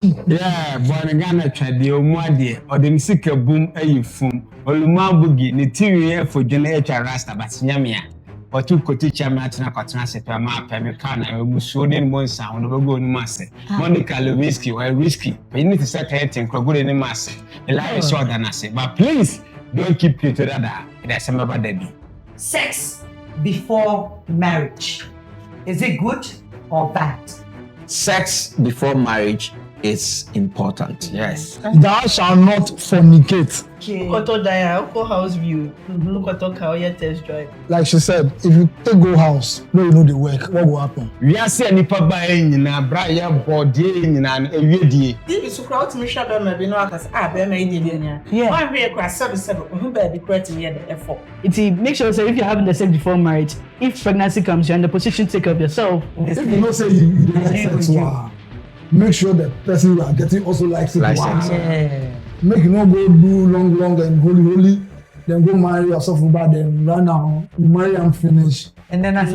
Yeah, born Ghana trade omwade or the sika boom ayifum oluma bugi ni tiwi for jene rasta batinyamia or two koticha matina kotna sepa ma pemikana muso den monsa on go ni masse Monica Lewinsky or risky but you need to set anything go ni masse the life is short than say but please don't keep you to that that's about that. Sex before marriage, is it good or bad? Sex before marriage is important. Yes. Thou shalt not fornicate. Koto Daya, Oko house view. Koto Kaoya test drive. Like she said, if you take go house, no you know the work, what will happen? We are saying nipa ba nyina bra ya body nyina ewiedie. If you crowd me shut down maybe no akas be na idi nya. Why we cry 7 who be the correct me the effort. Make sure say if you're having the sex before marriage, if pregnancy comes, you're in the position to take care of yourself. If you don't say you don't like sex, make sure the person you are getting also likes it. Yeah. Make you not go do long and holy, then go marry yourself bad, then run now, you marry and finish. And then as